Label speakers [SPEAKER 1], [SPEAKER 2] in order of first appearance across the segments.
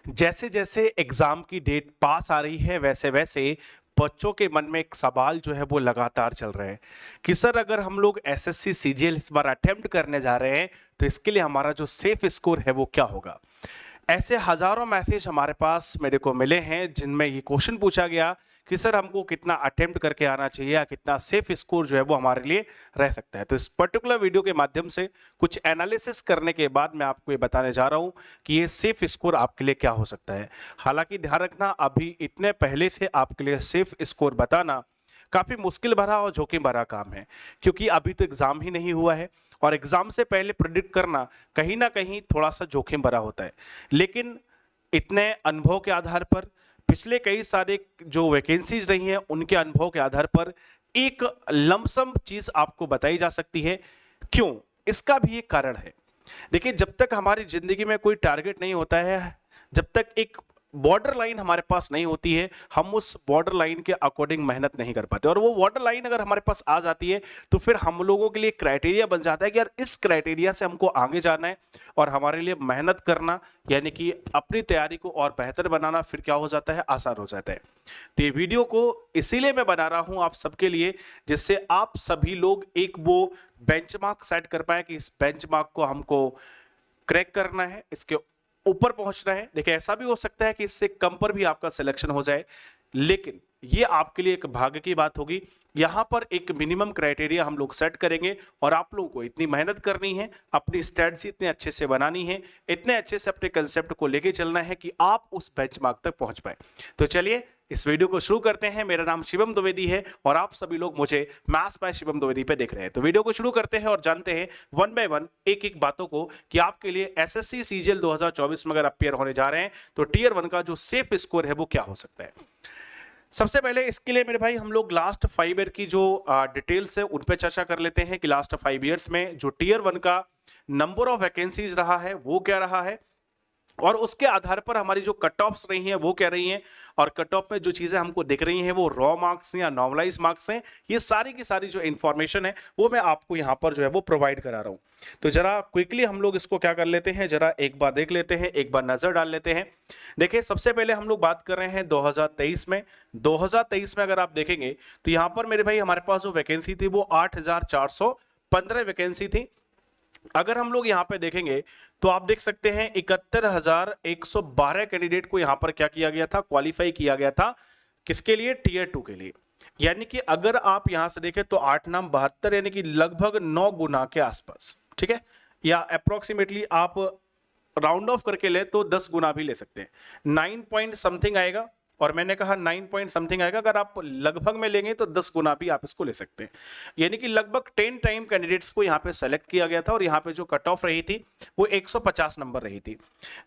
[SPEAKER 1] जैसे जैसे एग्जाम की डेट पास आ रही है वैसे वैसे बच्चों के मन में एक सवाल जो है वो लगातार चल रहे हैं कि सर अगर हम लोग एसएससी सीजीएल इस बार अटेम्प्ट करने जा रहे हैं तो इसके लिए हमारा जो सेफ स्कोर है वो क्या होगा। ऐसे हजारों मैसेज हमारे पास मेरे को मिले हैं जिनमें ये क्वेश्चन पूछा गया कि सर हमको कितना अटेम्प्ट करके आना चाहिए या कितना सेफ स्कोर जो है वो हमारे लिए रह सकता है। तो इस पर्टिकुलर वीडियो के माध्यम से कुछ एनालिसिस करने के बाद मैं आपको ये बताने जा रहा हूं कि ये सेफ स्कोर आपके लिए क्या हो सकता है। हालांकि ध्यान रखना, अभी इतने पहले से आपके लिए सेफ स्कोर बताना काफी मुश्किल भरा और जोखिम भरा काम है, क्योंकि अभी तो एग्जाम ही नहीं हुआ है और एग्जाम से पहले प्रिडिक्ट करना कहीं ना कहीं थोड़ा सा जोखिम भरा होता है। लेकिन इतने अनुभव के आधार पर, पिछले कई सारे जो वैकेंसीज रही हैं उनके अनुभव के आधार पर एक लमसम चीज आपको बताई जा सकती है। क्यों? इसका भी एक कारण है। देखिए, जब तक हमारी जिंदगी में कोई टारगेट नहीं होता है, जब तक एक बॉर्डर लाइन हमारे पास नहीं होती है, हम उस बॉर्डर लाइन के अकॉर्डिंग मेहनत नहीं कर पाते। और वो बॉर्डर लाइन अगर हमारे पास आ जाती है तो फिर हम लोगों के लिए क्राइटेरिया बन जाता है कि यार इस क्राइटेरिया से हमको आगे जाना है और हमारे लिए मेहनत करना यानी कि अपनी तैयारी को और बेहतर बनाना फिर क्या हो जाता है, आसान हो जाता है। तो ये वीडियो को इसीलिए मैं बना रहा हूं आप सबके लिए, जिससे आप सभी लोग एक वो बेंचमार्क सेट कर पाए कि इस बेंचमार्क को हमको क्रैक करना है, इसके ऊपर पहुंचना है। देखिए, ऐसा भी हो सकता है कि इससे कम पर भी आपका सिलेक्शन हो जाए, लेकिन ये आपके लिए एक भाग्य की बात होगी। यहां पर एक मिनिमम क्राइटेरिया हम लोग सेट करेंगे और आप लोगों को इतनी मेहनत करनी है, अपनी स्ट्रेटजी इतने अच्छे से बनानी है, इतने अच्छे से अपने कंसेप्ट को लेके चलना है कि आप उस बेंचमार्क तक पहुंच पाए। तो चलिए इस वीडियो को शुरू करते हैं। मेरा नाम शिवम द्विवेदी है और आप सभी लोग मुझे मैथ्स बाय शिवम द्विवेदी पे देख रहे हैं। तो वीडियो को शुरू करते हैं और जानते हैं वन बाय वन एक एक बातों को कि आपके लिए एसएससी सीजीएल 2024 में अगर अपियर होने जा रहे हैं तो टीयर 1 का जो सेफ स्कोर है वो क्या हो सकता है। सबसे पहले इसके लिए मेरे भाई हम लोग लास्ट 5 ईयर की जो डिटेल्स है उन पे चर्चा कर लेते हैं कि लास्ट 5 ईयर्स में जो टीयर 1 का नंबर ऑफ वैकेंसीज रहा है वो क्या रहा है और उसके आधार पर हमारी जो कट ऑफ्स रही हैं वो क्या रही हैं, और कट ऑफ में जो चीजें हमको दिख रही हैं वो रॉ मार्क्स या नॉर्मलाइज मार्क्स हैं। ये सारी की सारी जो इंफॉर्मेशन है वो मैं आपको यहाँ पर जो है वो प्रोवाइड करा रहा हूँ। तो जरा क्विकली हम लोग इसको क्या कर लेते हैं, जरा एक बार देख लेते हैं, एक बार नजर डाल लेते हैं। देखिए, सबसे पहले हम लोग बात कर रहे हैं 2023 में। 2023 में अगर आप देखेंगे तो यहाँ पर मेरे भाई हमारे पास जो वैकेंसी थी वो 8,415 वैकेंसी थी। अगर हम लोग यहाँ पे देखेंगे तो आप देख सकते हैं 71,112 कैंडिडेट को यहाँ पर क्या किया गया था, क्वालिफाई किया गया था। किसके लिए? टीयर 2 के लिए। यानी कि अगर आप यहां से देखें तो 8 नाम 72 यानी कि लगभग 9 गुना के आसपास, ठीक है, या अप्रोक्सीमेटली आप राउंड ऑफ करके ले तो 10 गुना भी ले सकते हैं। 9 पॉइंट समथिंग आएगा और मैंने कहा 9 पॉइंट समथिंग आएगा, अगर आप लगभग में लेंगे तो 10 गुना भी आप इसको ले सकते हैं। यानी कि लगभग 10 टाइम कैंडिडेट्स को यहाँ पे सेलेक्ट किया गया था और यहाँ पे जो कट ऑफ रही थी वो 150 नंबर रही थी।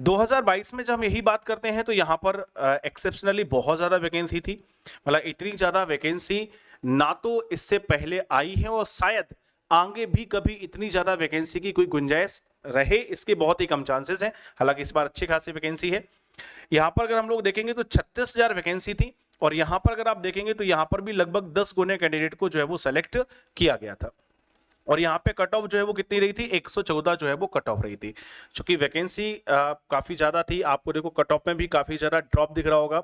[SPEAKER 1] 2022 में जब हम यही बात करते हैं तो यहाँ पर एक्सेप्शनली बहुत ज्यादा वैकेंसी थी। मतलब इतनी ज्यादा वैकेंसी ना तो इससे पहले आई है और शायद आगे भी कभी इतनी ज्यादा वैकेंसी की कोई गुंजाइश रहे, इसके बहुत ही कम चांसेस हैं। हालांकि इस बार अच्छी खासी वैकेंसी है। यहां पर अगर हम लोग देखेंगे तो 36,000 वैकेंसी थी और यहां पर अगर आप देखेंगे तो यहां पर भी लगभग 10 गुने कैंडिडेट को जो है वो सेलेक्ट किया गया था। और यहाँ पे कट ऑफ जो है वो कितनी रही थी, 114 जो है वो कट ऑफ रही थी। चूंकि वैकेंसी काफी ज्यादा थी, आपको देखो कट ऑफ में भी काफी ज्यादा ड्रॉप दिख रहा होगा।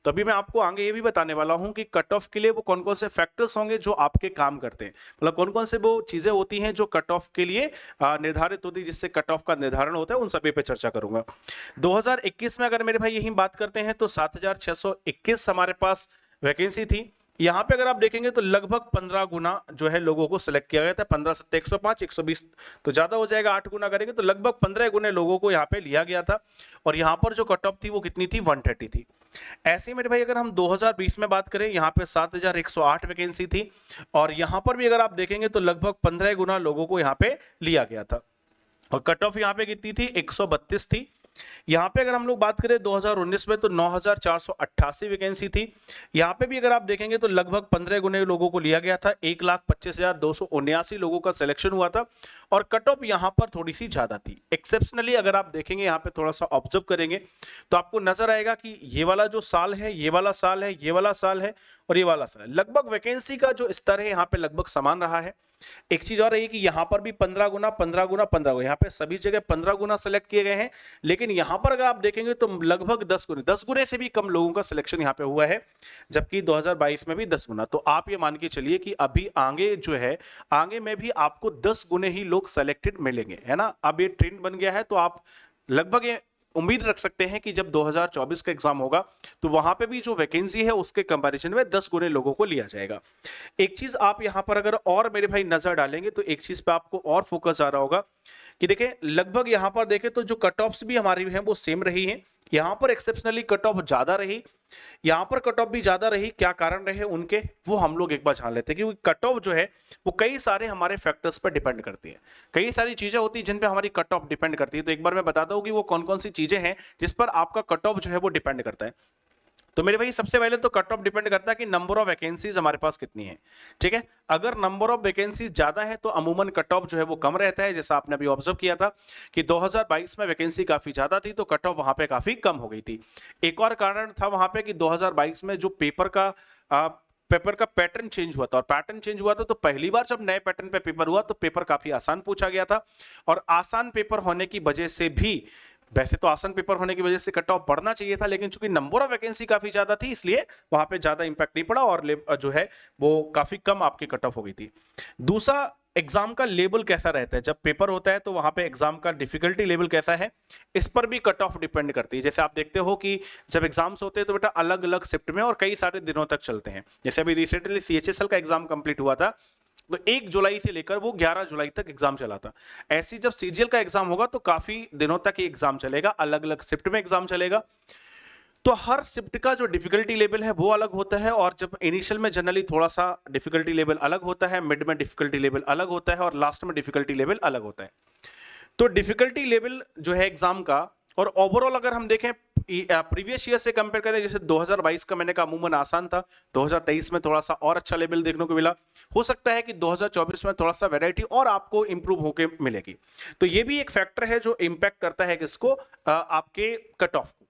[SPEAKER 1] तो अभी मैं आपको आगे ये भी बताने वाला हूँ कि कट ऑफ के लिए वो कौन कौन से फैक्टर्स होंगे जो आपके काम करते हैं, मतलब कौन कौन से वो चीजें होती हैं जो कट ऑफ के लिए निर्धारित होती है, जिससे कट ऑफ का निर्धारण होता है, उन सभी पे चर्चा करूंगा। 2021 में अगर मेरे भाई यही बात करते हैं तो 7,621 हमारे पास वैकेंसी थी। यहां पे अगर आप देखेंगे तो लगभग 15 गुना जो है लोगों को सिलेक्ट किया गया था। 15 सत्ते 105, 120 तो ज्यादा हो जाएगा, 8 गुना करेंगे तो लगभग 15 गुने लोगों को यहाँ पे लिया गया था। और यहाँ पर जो कट ऑफ थी वो कितनी थी, 130 थी। ऐसे ही मेरे भाई अगर हम 2020 में बात करें, यहाँ पे 7,108 वैकेंसी थी और यहाँ पर भी अगर आप देखेंगे तो लगभग 15 गुना लोगों को यहाँ पे लिया गया था। और कट ऑफ यहाँ पे कितनी थी, 132 थी। यहां पे अगर हम लोग बात करें 2019 में तो 9,488 वैकेंसी थी। यहां पे भी अगर आप देखेंगे तो लगभग 15 गुने लोगों को लिया गया था। 1,25,279 लोगों का सिलेक्शन हुआ था और कट ऑफ यहाँ पर थोड़ी सी ज्यादा थी। एक्सेप्शनली अगर आप देखेंगे यहाँ पे थोड़ा सा ऑब्जर्व करेंगे तो आपको नजर आएगा कि ये वाला जो साल है, ये वाला साल है, ये वाला साल है और ये वाला साल है, लगभग वैकेंसी का जो स्तर है यहाँ पे लगभग समान रहा है। एक चीज और है कि यहाँ पर भी 15 गुना 15 गुना 15 गुना, यहाँ पे सभी जगह 15 गुना सेलेक्ट किए गए हैं, लेकिन यहाँ पर अगर आप देखेंगे तो लगभग 10 गुने से भी कम लोगों का सिलेक्शन यहाँ पे हुआ है, जबकि 2022 में भी 10 गुना। तो आप ये मान के चलिए कि अभी आगे जो है, आगे में भी आपको 10 गुने ही लोग सेलेक्टेड मिलेंगे, है ना। अब ये ट्रेंड बन गया है, तो आप लगभग ये उम्मीद रख सकते हैं कि जब 2024 का एग्जाम होगा तो वहां पे भी जो वैकेंसी है उसके कंपैरिजन में 10 गुने लोगों को लिया जाएगा। एक चीज आप यहां पर अगर और मेरे भाई नजर डालेंगे तो एक चीज पे आपको और फोकस आ रहा होगा कि देखें लगभग यहां पर देखें तो जो कट ऑफ्स भी हमारी हैं वो सेम रही हैं। यहां पर एक्सेप्शनली कट ऑफ ज्यादा रही, यहां पर कट ऑफ भी ज्यादा रही। क्या कारण रहे उनके, वो हम लोग एक बार जान लेते हैं, क्योंकि कट ऑफ जो है वो कई सारे हमारे फैक्टर्स पर डिपेंड करती है। कई सारी चीजें होती है जिन पे हमारी कट ऑफ डिपेंड करती है। तो एक बार मैं बताता हूं कि वो कौन कौन सी चीजें हैं जिस पर आपका कट ऑफ जो है वो डिपेंड करता है। तो मेरे भाई सबसे पहले तो कट ऑफ डिपेंड करता है कि नंबर ऑफ वैकेंसीज हमारे पास कितनी है, ठीक है। अगर नंबर ऑफ वैकेंसीज ज्यादा है तो अमूमन कट ऑफ जो है वो कम रहता है। जैसा आपने अभी ऑब्जर्व किया था कि 2022 में वैकेंसी काफी ज्यादा थी तो कट ऑफ वहां पे काफी कम हो गई थी। एक और कारण था वहां पे कि 2022 में जो पेपर का पैटर्न चेंज हुआ था, और पैटर्न चेंज हुआ था तो पहली बार जब नए पैटर्न पे पेपर हुआ तो पेपर काफी आसान पूछा गया था, और आसान पेपर होने की वजह से भी, वैसे तो आसान पेपर होने की वजह से कट ऑफ बढ़ना चाहिए था, लेकिन चूंकि नंबर ऑफ वैकेंसी काफी ज्यादा थी इसलिए वहां पे ज्यादा इंपैक्ट नहीं पड़ा और जो है वो काफी कम आपकी कट ऑफ हो गई थी। दूसरा, एग्जाम का लेवल कैसा रहता है। जब पेपर होता है तो वहां पे एग्जाम का डिफिकल्टी लेवल कैसा है, इस पर भी कट ऑफ डिपेंड करती है। जैसे आप देखते हो कि जब एग्जाम्स होते हैं तो बेटा अलग अलग शिफ्ट में और कई सारे दिनों तक चलते हैं। जैसे अभी रिसेंटली CHSL का एग्जाम कंप्लीट हुआ था तो 1 जुलाई से लेकर वो 11 जुलाई तक एग्जाम चला था। ऐसी जब CGL का एग्जाम होगा तो काफी दिनों तक ये एग्जाम चलेगा, अलग अलग शिफ्ट में एग्जाम चलेगा। तो हर शिफ्ट का जो डिफिकल्टी लेवल है वो अलग होता है, और जब इनिशियल में जनरली थोड़ा सा डिफिकल्टी लेवल अलग होता है, मिड में डिफिकल्टी लेवल अलग होता है और लास्ट में डिफिकल्टी लेवल अलग होता है। तो डिफिकल्टी लेवल जो है एग्जाम का, और ओवरऑल अगर हम देखें प्रीवियस ईयर से कंपेयर करें, जैसे 2022 का मैंने कहा अमूमन आसान था, 2023 में थोड़ा सा और अच्छा लेवल देखने को मिला। हो सकता है कि 2024 में थोड़ा सा वैरायटी और आपको इंप्रूव होके मिलेगी। तो ये भी एक फैक्टर है जो इंपैक्ट करता है किसको, आपके कट ऑफ को।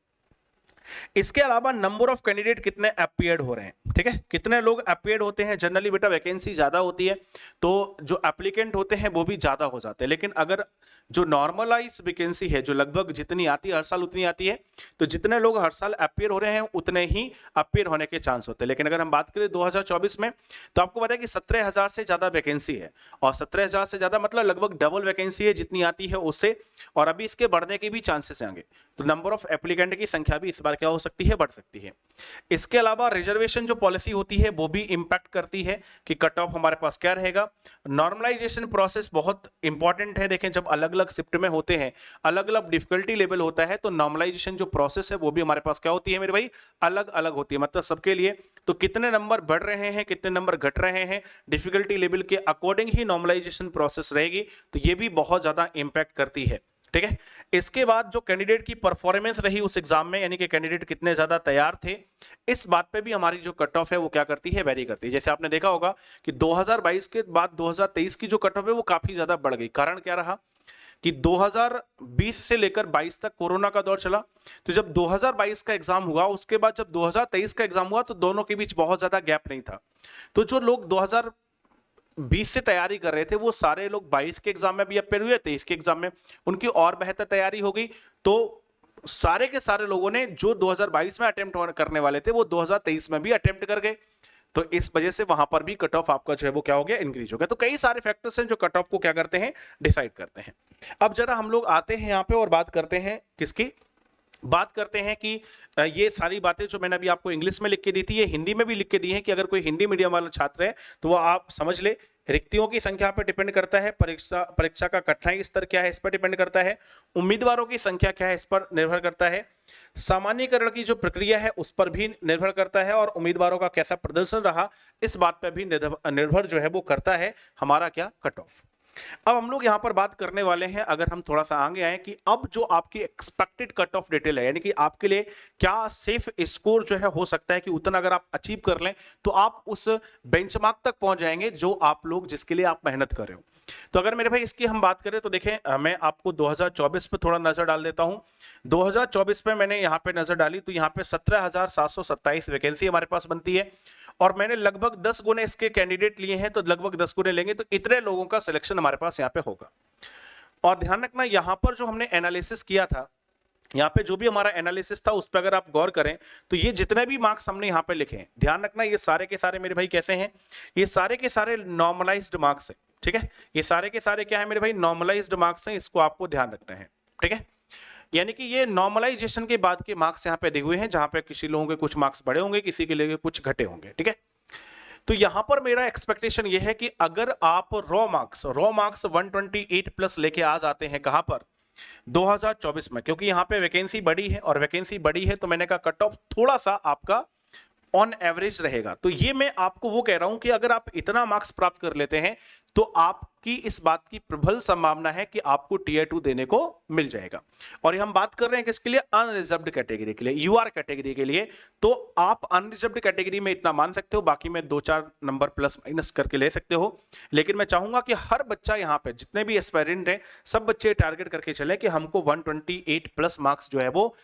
[SPEAKER 1] इसके अलावा नंबर ऑफ कैंडिडेट कितने अपीयर्ड हो रहे हैं, ठीक है, कितने लोग अपीयर्ड होते हैं। जनरली बेटा वैकेंसी ज्यादा होती है तो जो एप्लीकेंट होते हैं वो भी ज्यादा हो जाते हैं, लेकिन अगर जो नॉर्मलाइज वैकेंसी है जो लगभग जितनी आती है हर साल उतनी आती है, तो जितने लोग हर साल अपीयर हो रहे हैं उतने ही अपीयर होने के चांस होते हैं। लेकिन अगर हम बात करें 2024 में तो आपको पता है कि 17,000 से ज्यादा वैकेंसी है, और 17,000 से ज्यादा मतलब लगभग डबल वैकेंसी है जितनी आती है उससे, और अभी इसके बढ़ने के भी चांसेस हैं आगे। तो नंबर ऑफ एप्लीकेंट की संख्या भी इस बार क्या हो सकती है, बढ़ सकती है। इसके अलावा रिजर्वेशन जो पॉलिसी होती है वो भी इंपैक्ट करती है कि कट ऑफ हमारे पास क्या रहेगा। नॉर्मलाइजेशन प्रोसेस बहुत इंपॉर्टेंट है। देखें जब अलग अलग शिफ्ट में होते हैं, अलग अलग डिफिकल्टी लेवल होता है, तो नॉर्मलाइजेशन जो प्रोसेस है वो भी हमारे पास क्या होती है मेरे भाई, अलग अलग होती है, मतलब सबके लिए। तो कितने नंबर बढ़ रहे हैं, कितने नंबर घट रहे हैं, डिफिकल्टी लेवल के अकॉर्डिंग ही नॉर्मलाइजेशन प्रोसेस रहेगी, तो ये भी बहुत ज्यादा इंपैक्ट करती है, ठीक है। इसके बाद जो कैंडिडेट की परफॉर्मेंस रही उस एग्जाम में, यानी कि कैंडिडेट कितने ज्यादा तैयार थे, इस बात पे भी हमारी जो कट ऑफ है वो क्या करती है, वेरी करती है। जैसे आपने देखा होगा कि 2022 के बाद 2023 की जो कट ऑफ है वो काफी ज्यादा बढ़ गई। कारण क्या रहा कि 2020 से लेकर 22 तक कोरोना का दौर चला, तो जब 2022 का एग्जाम हुआ उसके बाद जब 2023 का एग्जाम हुआ तो दोनों के बीच बहुत ज्यादा गैप नहीं था। तो जो लोग 2020 से तैयारी कर रहे थे वो सारे लोग 22 के एग्जाम में भी अपेयर हुए, 23 के एग्जाम में उनकी और बेहतर तैयारी हो गई। तो सारे के सारे लोगों ने जो 2022 में अटेम्प्ट करने वाले थे वो 2023 में भी अटेम्प्ट कर गए। तो इस वजह से वहां पर भी कट ऑफ आपका जो है वो क्या हो गया, इंक्रीज हो गया। तो कई सारे फैक्टर्स हैं जो कट ऑफ को क्या करते हैं, डिसाइड करते हैं। अब जरा हम लोग आते हैं यहाँ पे और बात करते हैं किसकी, बात करते हैं कि ये सारी बातें जो मैंने अभी आपको इंग्लिश में लिख के दी थी ये हिंदी में भी लिख के दी है कि अगर कोई हिंदी मीडियम वाला छात्र है तो वो आप समझ ले। रिक्तियों की संख्या पर डिपेंड करता है, परीक्षा का कठिनाई स्तर क्या है इस पर डिपेंड करता है, उम्मीदवारों की संख्या क्या है इस पर निर्भर करता है, सामान्यीकरण की जो प्रक्रिया है उस पर भी निर्भर करता है, और उम्मीदवारों का कैसा प्रदर्शन रहा इस बात पर भी निर्भर जो है वो करता है हमारा क्या, कट ऑफ। अब हम लोग यहां पर बात करने वाले हैं, अगर हम थोड़ा सा आगे आए, कि अब जो आपकी एक्सपेक्टेड कट ऑफ डिटेल है, यानी कि आपके लिए क्या सेफ स्कोर जो है हो सकता है कि उतना अगर आप अचीव कर लें तो आप उस बेंचमार्क तक पहुंच जाएंगे जो आप लोग जिसके लिए आप मेहनत कर रहे हो। तो अगर मेरे भाई इसकी हम बात करें तो देखें, मैं आपको 2024 पे थोड़ा नजर डाल देता हूं। 2024 पे मैंने यहाँ पे नजर डाली तो यहाँ पे 17,727 वैकेंसी हमारे पास बनती है और मैंने लगभग 10 गुने इसके कैंडिडेट लिए हैं, तो लगभग 10 गुने लेंगे तो इतने लोगों का सिलेक्शन हमारे पास यहाँ पे होगा। और ध्यान रखना, यहाँ पर जो हमने एनालिसिस किया था, यहाँ पे जो भी हमारा एनालिसिस था उस पर अगर आप गौर करें तो ये जितने भी मार्क्स हमने यहाँ पे लिखे हैं, ध्यान रखना ये सारे के सारे मेरे भाई कैसे हैं, ये सारे के सारे नॉर्मलाइज्ड मार्क्स हैं। ठीक है, ये सारे के सारे क्या है मेरे भाई, नॉर्मलाइज्ड मार्क्स हैं, इसको आपको ध्यान रखना है। ठीक है, यानी कि ये नॉर्मलाइजेशन के बाद के मार्क्स यहाँ पे दिए हुए हैं, जहां पे किसी लोगों के कुछ मार्क्स बढ़े होंगे, किसी के लिए कुछ घटे होंगे। ठीक है, तो यहां पर मेरा एक्सपेक्टेशन ये है कि अगर आप रॉ मार्क्स 128 प्लस लेके आ जाते हैं कहां पर 2024 में, क्योंकि यहां पे वैकेंसी बड़ी है और वैकेंसी बड़ी है तो मैंने कहा कट ऑफ थोड़ा सा आपका ऑन एवरेज रहेगा। तो ये मैं आपको वो कह रहा हूं कि अगर आप इतना मार्क्स प्राप्त कर लेते हैं तो आपकी इस बात की प्रबल संभावना है कि आपको टीयर 2 देने को मिल जाएगा। और ये हम बात कर रहे हैं किसके लिए, अनरिजर्व्ड कैटेगरी के लिए, यूआर कैटेगरी के लिए। तो आप अनरिजर्व्ड कैटेगरी में इतना मान सकते हो, बाकी में 2-4 नंबर प्लस माइनस करके ले सकते हो। लेकिन मैं चाहूंगा कि हर बच्चा यहाँ पे जितने भी एस्पायरेंट हैं सब बच्चे टारगेट करके चले कि हमको 128 प्लस मार्क्स जो है वो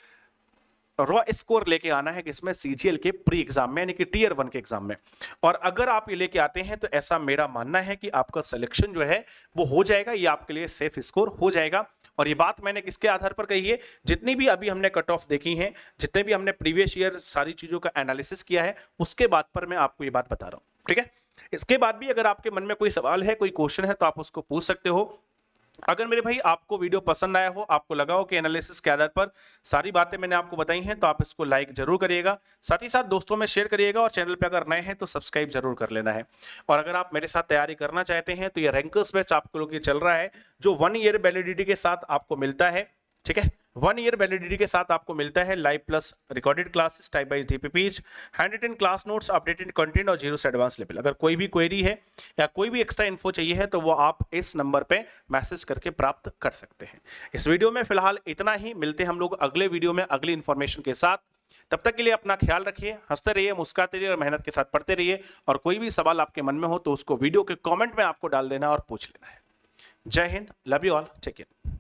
[SPEAKER 1] रॉ स्कोर लेके आना है किसमें, सीजीएल के प्री एग्जाम में, यानी कि टीयर 1 के एग्जाम में। और अगर आप ये लेके आते हैं तो ऐसा मेरा मानना है कि आपका सिलेक्शन जो है वो हो जाएगा, ये आपके लिए सेफ स्कोर हो जाएगा। और ये बात मैंने किसके आधार पर कही है, जितनी भी अभी हमने कट ऑफ देखी है, जितने भी हमने प्रीवियस ईयर सारी चीजों का एनालिसिस किया है, उसके बाद पर मैं आपको ये बात बता रहा हूं। ठीक है, इसके बाद भी अगर आपके मन में कोई सवाल है, कोई क्वेश्चन है, तो आप उसको पूछ सकते हो। अगर मेरे भाई आपको वीडियो पसंद आया हो, आपको लगा हो कि एनालिसिस के आधार पर सारी बातें मैंने आपको बताई हैं, तो आप इसको लाइक जरूर करिएगा, साथ ही साथ दोस्तों में शेयर करिएगा और चैनल पे अगर नए हैं तो सब्सक्राइब जरूर कर लेना है। और अगर आप मेरे साथ तैयारी करना चाहते हैं तो ये रैंकर्स बैच आपको लोग ये चल रहा है, जो 1 ईयर वैलिडिटी के साथ आपको मिलता है। ठीक है, 1 ईयर वैलिडिटी के साथ आपको मिलता है live plus recorded classes, type wise DPPs, handwritten class notes, updated content और 0 से एडवांस लेवल। अगर कोई भी क्वेरी है या कोई भी एक्स्ट्रा इन्फो चाहिए है तो वो आप इस नंबर पे मैसेज करके प्राप्त कर सकते हैं। इस वीडियो में फिलहाल इतना ही, मिलते हैं हम लोग अगले वीडियो में अगली इंफॉर्मेशन के साथ। तब तक के लिए अपना ख्याल रखिए, हंसते रहिए, मुस्कुराते रहिए और मेहनत के साथ पढ़ते रहिए। और कोई भी सवाल आपके मन में हो तो उसको वीडियो के कॉमेंट में आपको डाल देना और पूछ लेना है। Jai Hind, love you all, take care.